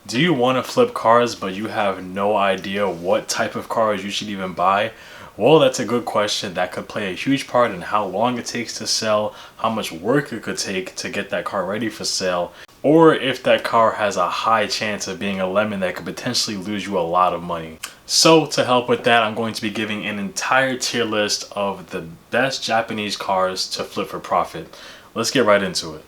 Do you want to flip cars but you have no idea what type of cars you should even buy? Well, that's a good question that could play a huge part in how long it takes to sell, how much work it could take to get that car ready for sale, or if that car has a high chance of being a lemon that could potentially lose you a lot of money. So to help with that, I'm going to be giving an entire tier list of the best Japanese cars to flip for profit. Let's get right into it.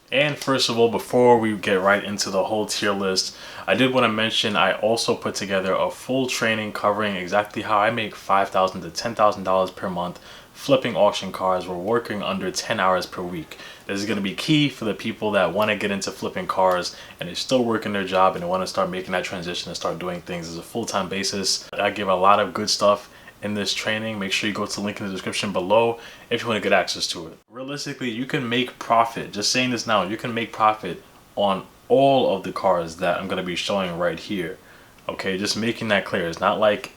And first of all, before we get right into the whole tier list, I did want to mention I also put together a full training covering exactly how I make $5,000 to $10,000 per month flipping auction cars. We're working under 10 hours per week. This is going to be key for the people that want to get into flipping cars and they're still working their job and they want to start making that transition and start doing things as a full-time basis. I give a lot of good stuff in this training. Make sure you go to the link in the description below if you want to get access to it. Realistically, you can make profit, just saying this now, you can make profit on all of the cars that I'm going to be showing right here. Okay, just making that clear. It's not like,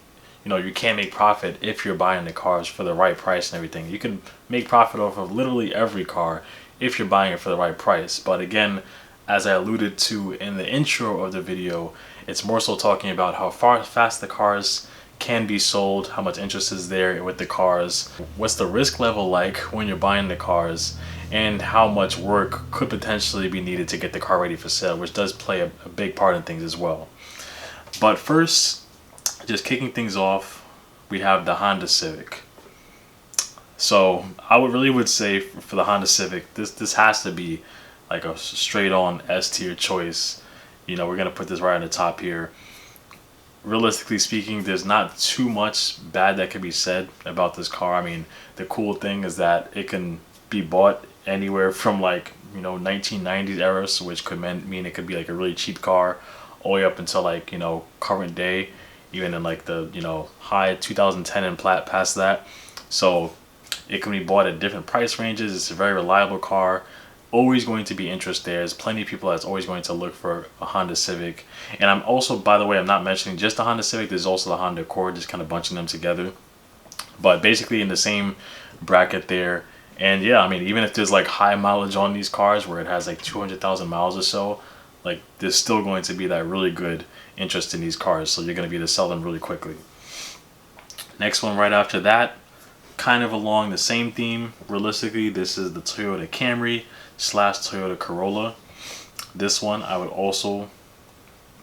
you can't make profit if you're buying the cars for the right price and everything. You can make profit off of literally every car if you're buying it for the right price. But again, as I alluded to in the intro of the video, it's more so talking about how fast the cars can be sold, how much interest is there with the cars, what's the risk level like when you're buying the cars, and how much work could potentially be needed to get the car ready for sale, which does play a big part in things as well. But first, just kicking things off, we have the Honda Civic. So I would say for the Honda Civic, this has to be like a straight on S tier choice. We're gonna put this right on the top here. Realistically speaking, there's not too much bad that can be said about this car. I mean, the cool thing is that it can be bought anywhere from 1990s era, which could mean it could be like a really cheap car, all the way up until current day, even in the high 2010 and past that. So it can be bought at different price ranges. It's a very reliable car. Always going to be interest there. There's plenty of people that's always going to look for a Honda Civic. And I'm also, by the way, I'm not mentioning just the Honda Civic. There's also the Honda Accord, just kind of bunching them together. But basically in the same bracket there. And yeah, I mean, even if there's high mileage on these cars where it has 200,000 miles or so, there's still going to be that really good interest in these cars. So you're going to be able to sell them really quickly. Next one right after that, kind of along the same theme. Realistically, this is the Toyota Camry / Toyota Corolla. This one I would also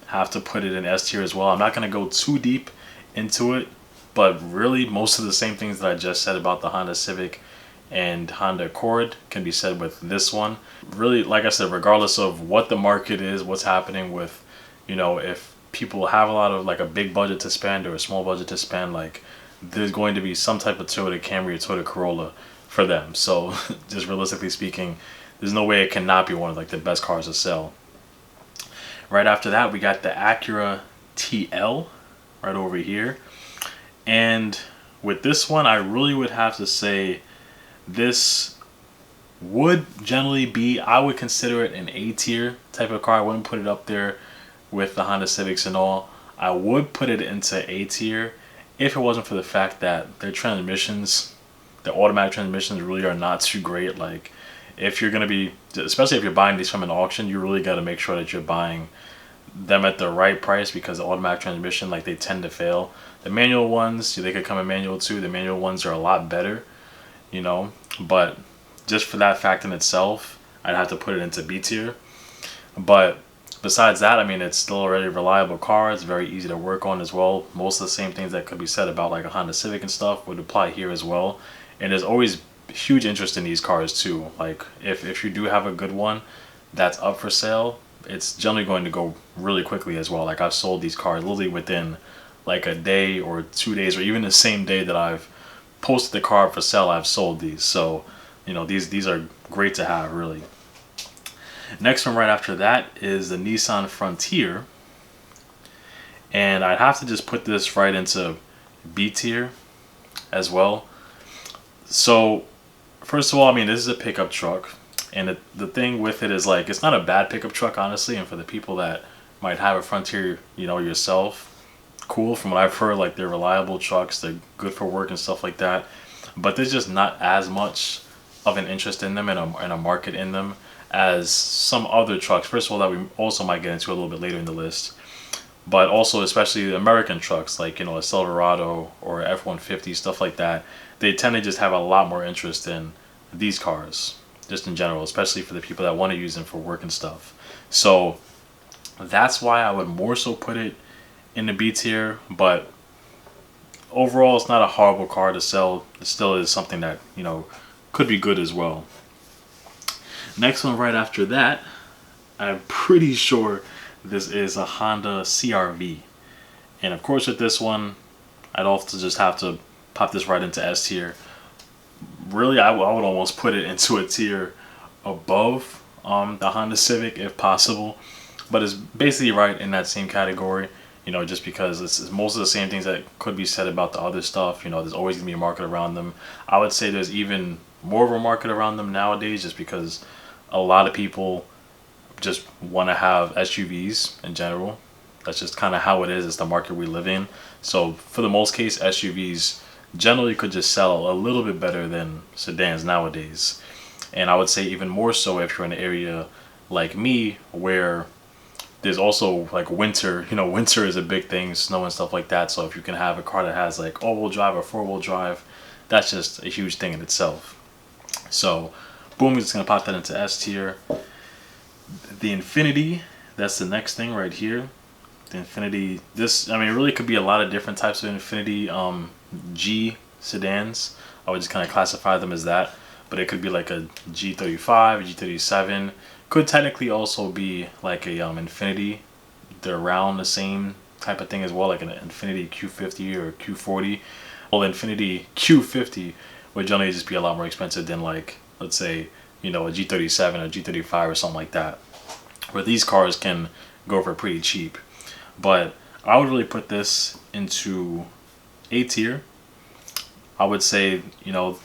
have to put it in S tier as well. I'm not going to go too deep into it, but really most of the same things that I just said about the Honda Civic and Honda Accord can be said with this one. Really, like I said, regardless of what the market is, what's happening with, if people have a lot of a big budget to spend or a small budget to spend, there's going to be some type of Toyota Camry or Toyota Corolla for them. So just realistically speaking, there's no way it cannot be one of the best cars to sell. Right after that, we got the Acura TL right over here. And with this one, I really would have to say this would generally be, I would consider it an A tier type of car. I wouldn't put it up there with the Honda Civics and all. I would put it into A tier if it wasn't for the fact that their transmissions, the automatic transmissions really are not too great. If you're going to be, especially if you're buying these from an auction, you really got to make sure that you're buying them at the right price, because the automatic transmission, they tend to fail. The manual ones, they could come in manual too. The manual ones are a lot better, but just for that fact in itself, I'd have to put it into B tier. But besides that, I mean, it's still a really reliable car. It's very easy to work on as well. Most of the same things that could be said about a Honda Civic and stuff would apply here as well. And there's always huge interest in these cars too. If you do have a good one that's up for sale, it's generally going to go really quickly as well. I've sold these cars literally within a day or 2 days, or even the same day that I've posted the car up for sale, I've sold these. So these are great to have, really. Next one right after that is the Nissan Frontier, and I'd have to just put this right into B tier as well. So first of all, I mean, this is a pickup truck, and the thing with it is it's not a bad pickup truck, honestly. And for the people that might have a Frontier, yourself, cool. From what I've heard, they're reliable trucks, they're good for work and stuff like that. But there's just not as much of an interest in them and a market in them as some other trucks. First of all, that we also might get into a little bit later in the list, but also especially the American trucks like, you know, a Silverado or F-150, stuff like that. They tend to just have a lot more interest in these cars, just in general, especially for the people that want to use them for work and stuff. So that's why I would more so put it in the B tier. But overall, it's not a horrible car to sell. It still is something that, you know, could be good as well. Next one right after that, I'm pretty sure this is a Honda CR-V. And of course with this one, I'd also just have to pop this right into S tier. Really, I would almost put it into a tier above the Honda Civic if possible. But it's basically right in that same category, you know, just because it's most of the same things that could be said about the other stuff. You know, there's always going to be a market around them. I would say there's even more of a market around them nowadays, just because a lot of people just want to have SUVs in general. That's just kind of how it is. It's the market we live in. So for the most case, SUVs generally could just sell a little bit better than sedans nowadays. And I would say even more so if you're in an area like me where there's also like winter. You know, winter is a big thing, snow and stuff like that. So if you can have a car that has like all-wheel drive or four-wheel drive, that's just a huge thing in itself. So boom, we're just gonna pop that into S tier. The Infiniti, that's the next thing right here. The Infiniti, this, I mean, it really could be a lot of different types of Infiniti G sedans. I would just kind of classify them as that. But it could be like a G35, a G37. Could technically also be like a Infiniti. They're around the same type of thing as well, like an Infiniti Q50 or Q40. Well, Infiniti Q50 would generally just be a lot more expensive than, like, let's say, you know, a G37 or G35 or something like that, where these cars can go for pretty cheap. But I would really put this into A tier. I would say, you know,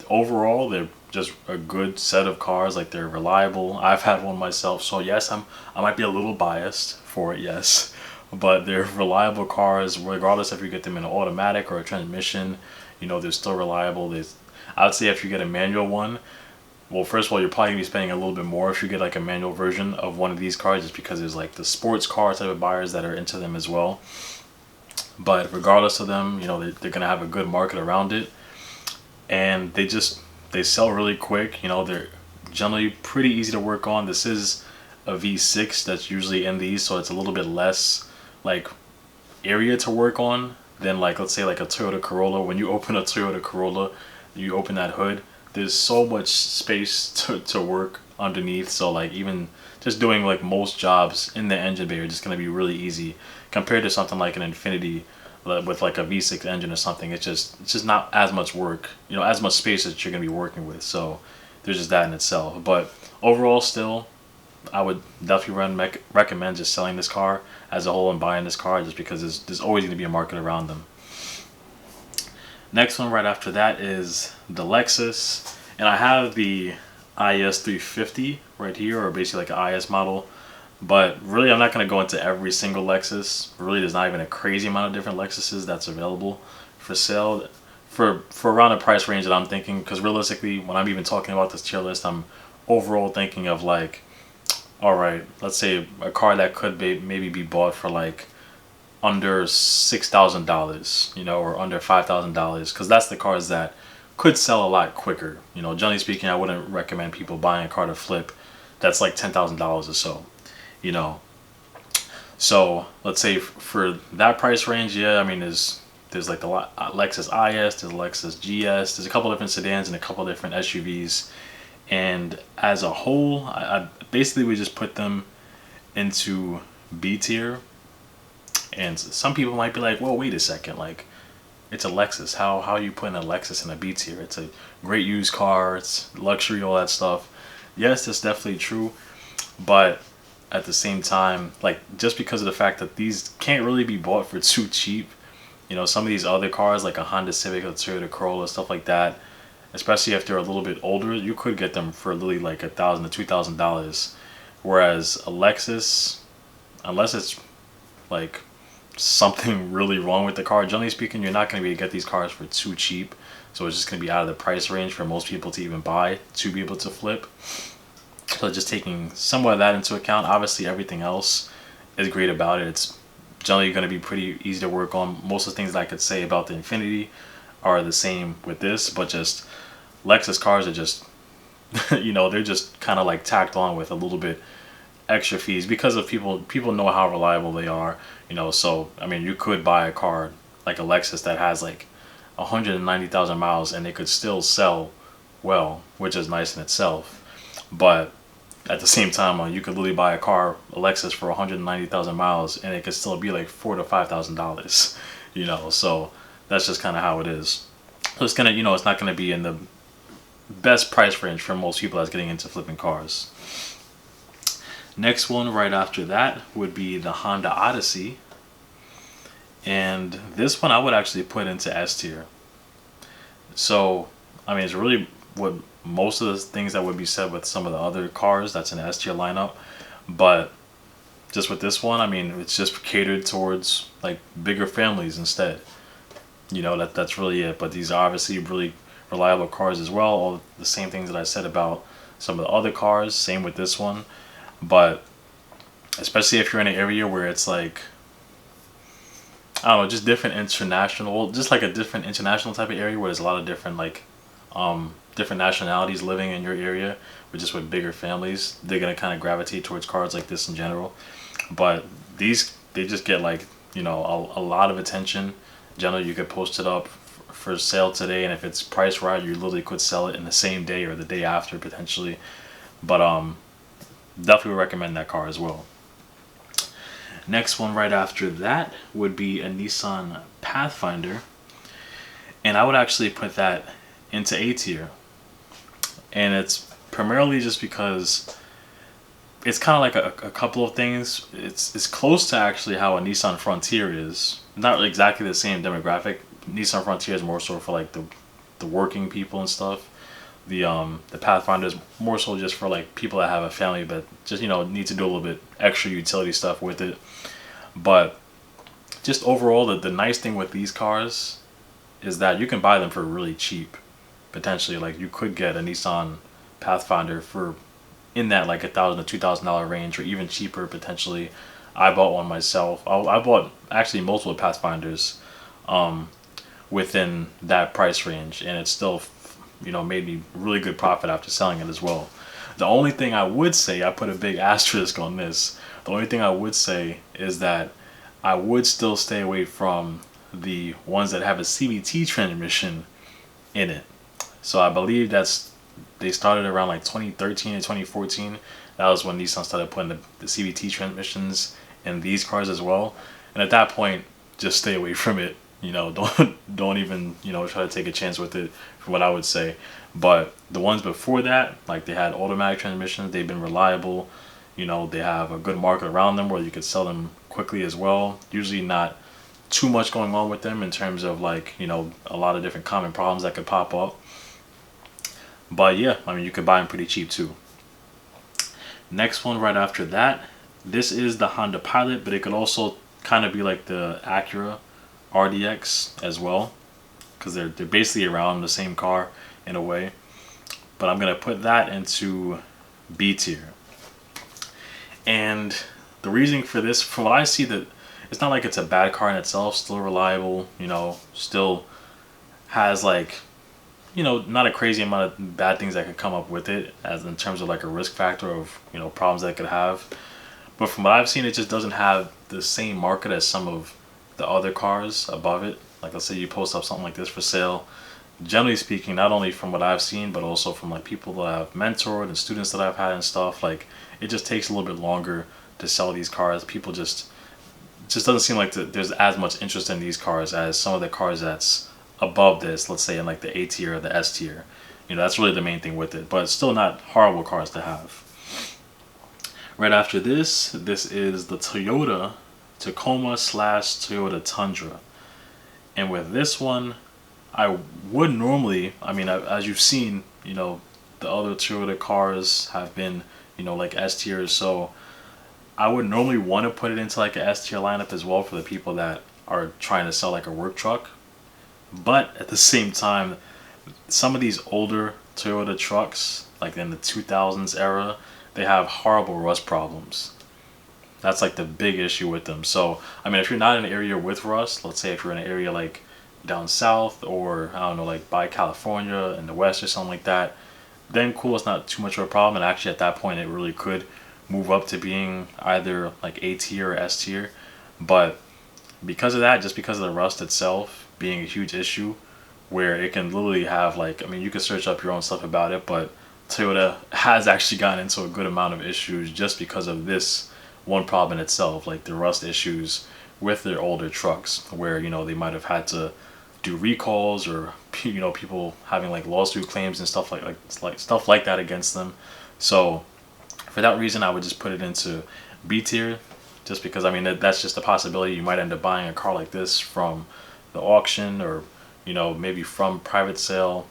overall they're just a good set of cars. Like, they're reliable. I've had one myself, so yes, I might be a little biased for it, yes, but they're reliable cars regardless if you get them in an automatic or a transmission. You know, they're still reliable. I would say if you get a manual one, well, first of all, you're probably gonna be spending a little bit more if you get like a manual version of one of these cars, just because there's like the sports car type of buyers that are into them as well. But regardless of them, you know, they're gonna have a good market around it, and they sell really quick. You know, they're generally pretty easy to work on. This is a V6 that's usually in these, so it's a little bit less like area to work on than, like, let's say like a Toyota Corolla. When you open a Toyota Corolla, you open that hood, there's so much space to work underneath. So like even just doing like most jobs in the engine bay are just going to be really easy compared to something like an Infiniti with like a V6 engine or something. It's just not as much work, you know, as much space that you're going to be working with. So there's just that in itself. But overall, still, I would definitely recommend just selling this car as a whole and buying this car, just because there's always going to be a market around them. Next one right after that is the Lexus, and I have the IS 350 right here, or basically like an IS model. But really, I'm not going to go into every single Lexus. Really, there's not even a crazy amount of different Lexuses that's available for sale for around the price range that I'm thinking. Because realistically, when I'm even talking about this tier list, I'm overall thinking of like, all right, let's say a car that could maybe be bought for like under $6,000, you know, or under $5,000, because that's the cars that could sell a lot quicker. You know, generally speaking, I wouldn't recommend people buying a car to flip that's like $10,000 or so, you know. So let's say for that price range, yeah, I mean, there's like the Lexus IS, there's Lexus GS, there's a couple different sedans and a couple different SUVs, and as a whole, I basically would just put them into B tier. And some people might be like, well, wait a second, like, it's a Lexus. How are you putting a Lexus in a B tier? It's a great used car, it's luxury, all that stuff. Yes, that's definitely true, but at the same time, like, just because of the fact that these can't really be bought for too cheap, you know, some of these other cars like a Honda Civic, a Toyota Corolla, stuff like that, especially if they're a little bit older, you could get them for literally like $1,000 to $2,000. Whereas a Lexus, unless it's like something really wrong with the car, generally speaking, you're not going to be able to get these cars for too cheap. So it's just going to be out of the price range for most people to even buy, to be able to flip. So just taking somewhat of that into account, obviously everything else is great about it. It's generally going to be pretty easy to work on. Most of the things that I could say about the Infiniti are the same with this, but just Lexus cars are just, they're just kind of like tacked on with a little bit extra fees because of people know how reliable they are, so I mean, you could buy a car like a Lexus that has like 190,000 miles and it could still sell well, which is nice in itself. But at the same time, you could literally buy a Lexus for 190,000 miles and it could still be like $4,000 to $5,000, so that's just kind of how it is. So it's gonna, it's not gonna be in the best price range for most people that's getting into flipping cars. Next one right after that would be the Honda Odyssey. And this one I would actually put into S tier. So, I mean, it's really what most of the things that would be said with some of the other cars that's in the S tier lineup. But just with this one, I mean, it's just catered towards like bigger families instead. That's really it. But these are obviously really reliable cars as well. All the same things that I said about some of the other cars, same with this one. But especially if you're in an area where it's like, I don't know, just different international, just like a different international type of area where there's a lot of different like different nationalities living in your area, but just with bigger families, they're gonna kind of gravitate towards cars like this in general. But these, they just get like, a lot of attention. Generally, you could post it up for sale today, and if it's priced right, you literally could sell it in the same day or the day after potentially. But definitely recommend that car as well. Next one right after that would be a Nissan Pathfinder, and I would actually put that into A tier. And it's primarily just because it's kind of like a couple of things. It's close to actually how a Nissan Frontier is. Not exactly the same demographic. Nissan Frontier is more so for like the working people and stuff. The Pathfinder is more so just for like people that have a family but just need to do a little bit extra utility stuff with it. But just overall, the nice thing with these cars is that you can buy them for really cheap. Potentially, like you could get a Nissan Pathfinder for in that like $1,000 to $2,000 range, or even cheaper potentially. I bought one myself. I bought actually multiple Pathfinders within that price range, and it still made me really good profit after selling it as well. The only thing I would say, I put a big asterisk on this, the only thing I would say is that I would still stay away from the ones that have a CVT transmission in it. So I believe they started around like 2013 and 2014. That was when Nissan started putting the CVT transmissions in these cars as well. And at that point, just stay away from it. Don't even try to take a chance with it, from what I would say. But the ones before that, like they had automatic transmissions, they've been reliable. They have a good market around them where you could sell them quickly as well. Usually not too much going on with them in terms of like a lot of different common problems that could pop up. But yeah, I mean, you could buy them pretty cheap too. Next one right after that, this is the Honda Pilot, but it could also kind of be like the Acura RDX as well, because they're basically around the same car in a way. But I'm gonna put that into B tier. And the reason for this, from what I see, that it's not like it's a bad car in itself. Still reliable, still has like not a crazy amount of bad things that could come up with it, as in terms of like a risk factor of problems that it could have. But from what I've seen, it just doesn't have the same market as some of the other cars above it. Like let's say you post up something like this for sale. Generally speaking, not only from what I've seen, but also from like people that I've mentored and students that I've had and stuff, like it just takes a little bit longer to sell these cars. People just doesn't seem like there's as much interest in these cars as some of the cars that's above this, let's say in like the A tier or the S tier. That's really the main thing with it, but it's still not horrible cars to have. Right after this is the Toyota Tacoma / Toyota Tundra. And with this one, I would normally, I mean, as you've seen, the other Toyota cars have been, like S tiers, so I would normally want to put it into like a S tier lineup as well for the people that are trying to sell like a work truck. But at the same time, some of these older Toyota trucks, like in the 2000s era, they have horrible rust problems. That's like the big issue with them. So, I mean, if you're not in an area with rust, let's say if you're in an area like down south, or I don't know, like by California in the west or something like that, then cool, it's not too much of a problem. And actually, at that point, it really could move up to being either like A tier or S tier. But because of that, just because of the rust itself being a huge issue, where it can literally have like, I mean, you can search up your own stuff about it, but Toyota has actually gotten into a good amount of issues just because of this one problem in itself, like the rust issues with their older trucks, where they might have had to do recalls, or people having like lawsuit claims and stuff like stuff like that against them. So for that reason, I would just put it into B tier, just because I mean that's just a possibility. You might end up buying a car like this from the auction, or maybe from private sale,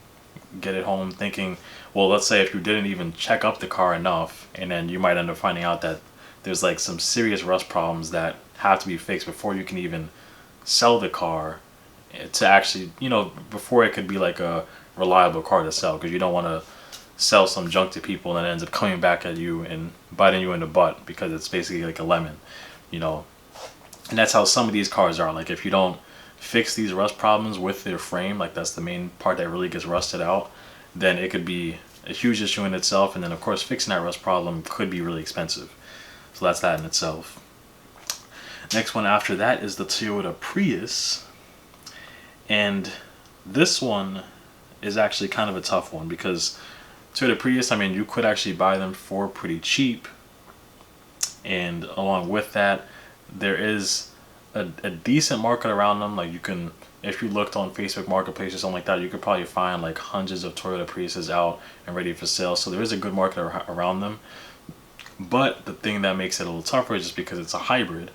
get it home thinking, well, let's say if you didn't even check up the car enough, and then you might end up finding out that there's like some serious rust problems that have to be fixed before you can even sell the car, to actually, before it could be like a reliable car to sell, because you don't want to sell some junk to people and it ends up coming back at you and biting you in the butt because it's basically like a lemon, you know. And that's how some of these cars are. Like if you don't fix these rust problems with their frame, like that's the main part that really gets rusted out, then it could be a huge issue in itself. And then of course fixing that rust problem could be really expensive. So that's that in itself. Next one after that is the Toyota Prius. And this one is actually kind of a tough one, because Toyota Prius, I mean, you could actually buy them for pretty cheap. And along with that, there is a decent market around them. Like you can, if you looked on Facebook Marketplace or something like that, you could probably find like hundreds of Toyota Priuses out and ready for sale. So there is a good market around them. But the thing that makes it a little tougher is just because it's a hybrid.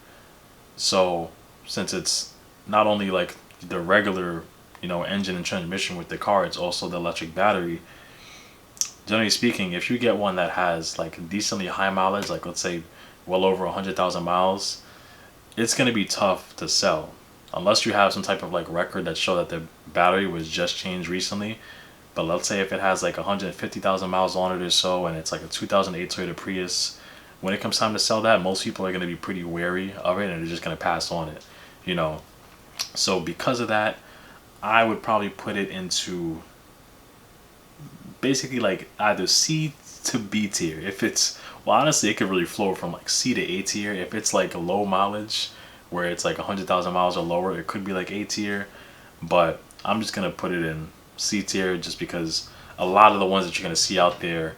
So since it's not only like the regular, engine and transmission with the car, it's also the electric battery. Generally speaking, if you get one that has like decently high mileage, like let's say well over 100,000 miles, it's going to be tough to sell unless you have some type of like record that show that the battery was just changed recently. But let's say if it has like 150,000 miles on it or so, and it's like a 2008 Toyota Prius, when it comes time to sell that, most people are going to be pretty wary of it and they're just going to pass on it, So because of that, I would probably put it into basically like either C to B tier. If it's, well, honestly, it could really flow from like C to A tier. If it's like low mileage, where it's like 100,000 miles or lower, it could be like A tier. But I'm just going to put it in C tier, just because a lot of the ones that you're going to see out there,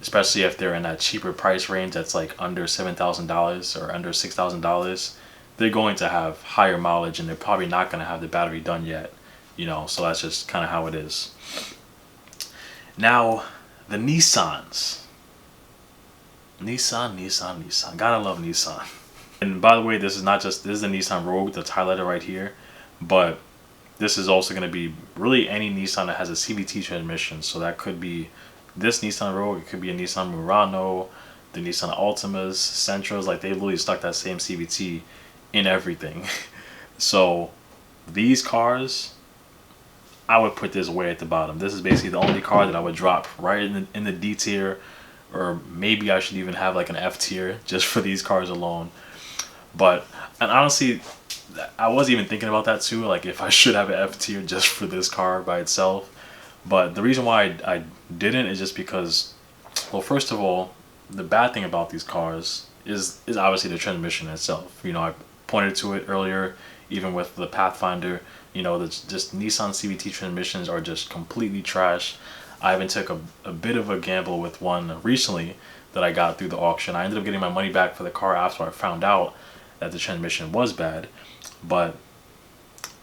especially if they're in that cheaper price range that's like under $7,000 or under $6,000, they're going to have higher mileage and they're probably not going to have the battery done yet, so that's just kind of how it is. Now, the Nissans. Nissan. Gotta love Nissan. And by the way, this is the Nissan Rogue that's highlighted right here, but this is also going to be really any Nissan that has a CVT transmission. So that could be this Nissan Rogue, it could be a Nissan Murano, the Nissan Altimas, Sentras, like they literally stuck that same CVT in everything. So these cars, I would put this way at the bottom. This is basically the only car that I would drop right in the D tier, or maybe I should even have like an F tier just for these cars alone. But, and honestly, I was even thinking about that too, like if I should have an F tier just for this car by itself. But the reason why I didn't is just because, well, first of all, the bad thing about these cars is obviously the transmission itself. I pointed to it earlier, even with the Pathfinder, just Nissan CVT transmissions are just completely trash. I even took a bit of a gamble with one recently that I got through the auction. I ended up getting my money back for the car after I found out that the transmission was bad. But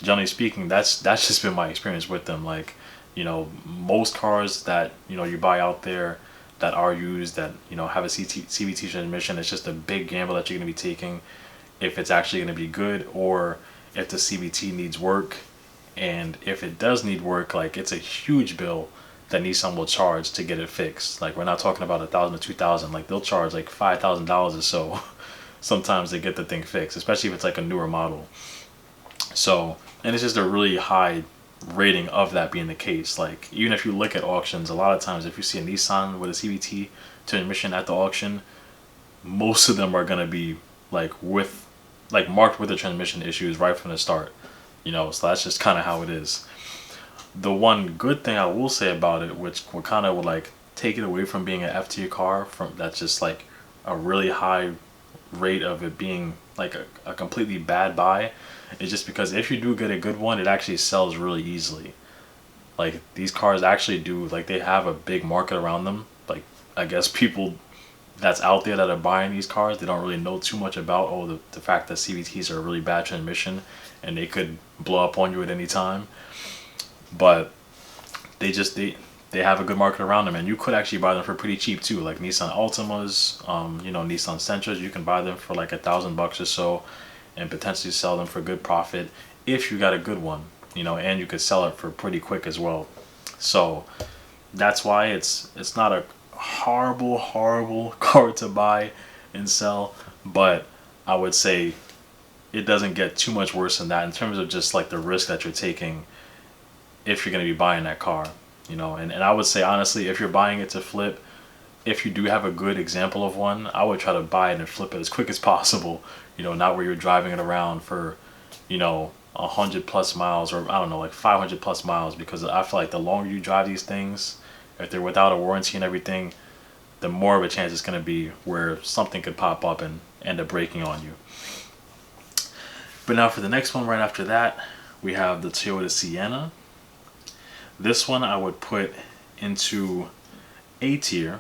generally speaking, that's just been my experience with them. Like, most cars that you buy out there that are used, that have a CVT transmission, it's just a big gamble that you're going to be taking if it's actually going to be good, or if the CVT needs work. And if it does need work, like it's a huge bill that Nissan will charge to get it fixed. Like we're not talking about $1,000 to $2,000. Like they'll charge like $5,000 or so sometimes to get the thing fixed, especially if it's like a newer model. So, and it's just a really high rating of that being the case. Like even if you look at auctions, a lot of times if you see a Nissan with a CVT transmission at the auction, most of them are gonna be marked with the transmission issues right from the start. So that's just kind of how it is. The one good thing I will say about it, which would kind of like take it away from being an F tier car, from that's just like a really high rate of it being like a completely bad buy, is just because if you do get a good one, it actually sells really easily. Like these cars actually do, like they have a big market around them. Like I guess people that's out there that are buying these cars, they don't really know too much about the fact that CVTs are a really bad transmission and they could blow up on you at any time. But they have a good market around them, and you could actually buy them for pretty cheap too, like Nissan Altimas, Nissan Sentras. You can buy them for like $1,000 or so and potentially sell them for good profit if you got a good one, and you could sell it for pretty quick as well. So that's why it's not a horrible car to buy and sell, but I would say it doesn't get too much worse than that in terms of just like the risk that you're taking if you're going to be buying that car. And I would say honestly, if you're buying it to flip, if you do have a good example of one, I would try to buy it and flip it as quick as possible. Not where you're driving it around for 100 plus miles, or I don't know, like 500 plus miles, because I feel like the longer you drive these things, if they're without a warranty and everything, the more of a chance it's going to be where something could pop up and end up breaking on you. But now for the next one right after that, we have the Toyota Sienna. This one I would put into A tier.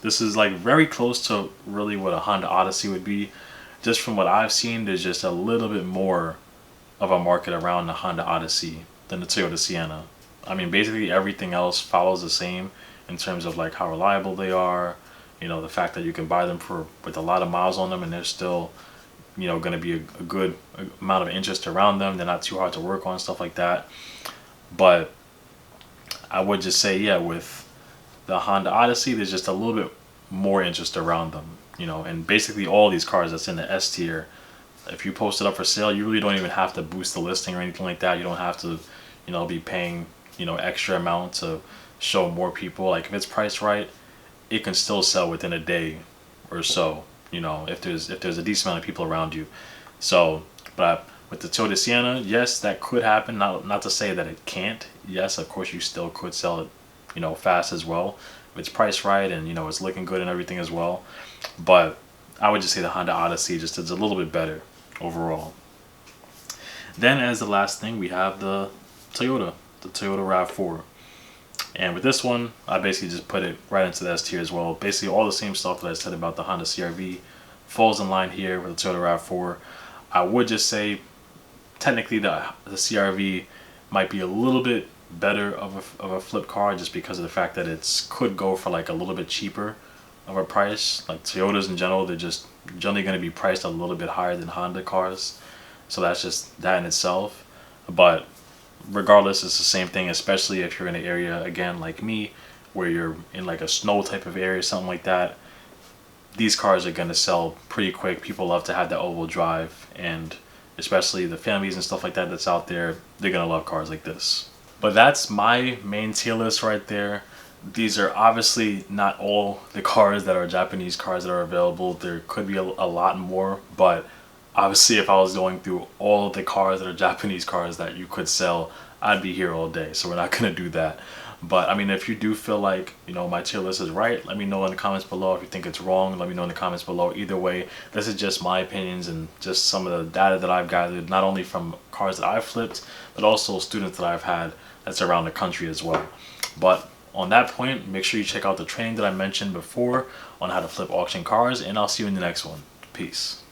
This is like very close to really what a Honda Odyssey would be. Just from what I've seen, there's just a little bit more of a market around the Honda Odyssey than the Toyota Sienna. I mean, basically everything else follows the same in terms of like how reliable they are, the fact that you can buy them with a lot of miles on them and they're still, going to be a good amount of interest around them. They're not too hard to work on, stuff like that. But I would just say, yeah, with the Honda Odyssey, there's just a little bit more interest around them, and basically all these cars that's in the S tier, if you post it up for sale, you really don't even have to boost the listing or anything like that. You don't have to, be paying, extra amount to show more people. Like if it's priced right, it can still sell within a day or so, if there's a decent amount of people around you. So, but with the Toyota Sienna, yes, that could happen. Not to say that it can't. Yes, of course you still could sell it, fast as well if it's priced right and it's looking good and everything as well. But I would just say the Honda Odyssey just is a little bit better overall. Then as the last thing, we have the Toyota RAV4. And with this one, I basically just put it right into the S tier as well. Basically all the same stuff that I said about the Honda CR-V falls in line here with the Toyota RAV4. I would just say technically the CR-V might be a little bit better of a flip car, just because of the fact that it could go for like a little bit cheaper of a price. Like Toyotas in general, they're just generally going to be priced a little bit higher than Honda cars, so that's just that in itself. But regardless, it's the same thing, especially if you're in an area, again, like me, where you're in like a snow type of area, something like that. These cars are going to sell pretty quick. People love to have that all-wheel drive, and especially the families and stuff like that that's out there, they're going to love cars like this. But that's my main tier list right there. These are obviously not all the cars that are Japanese cars that are available. There could be a lot more, but obviously if I was going through all of the cars that are Japanese cars that you could sell, I'd be here all day. So we're not going to do that. But I mean, if you do feel like, my tier list is right, let me know in the comments below. If you think it's wrong, let me know in the comments below. Either way, this is just my opinions and just some of the data that I've gathered, not only from cars that I've flipped, but also students that I've had that's around the country as well. But on that point, make sure you check out the training that I mentioned before on how to flip auction cars, and I'll see you in the next one. Peace.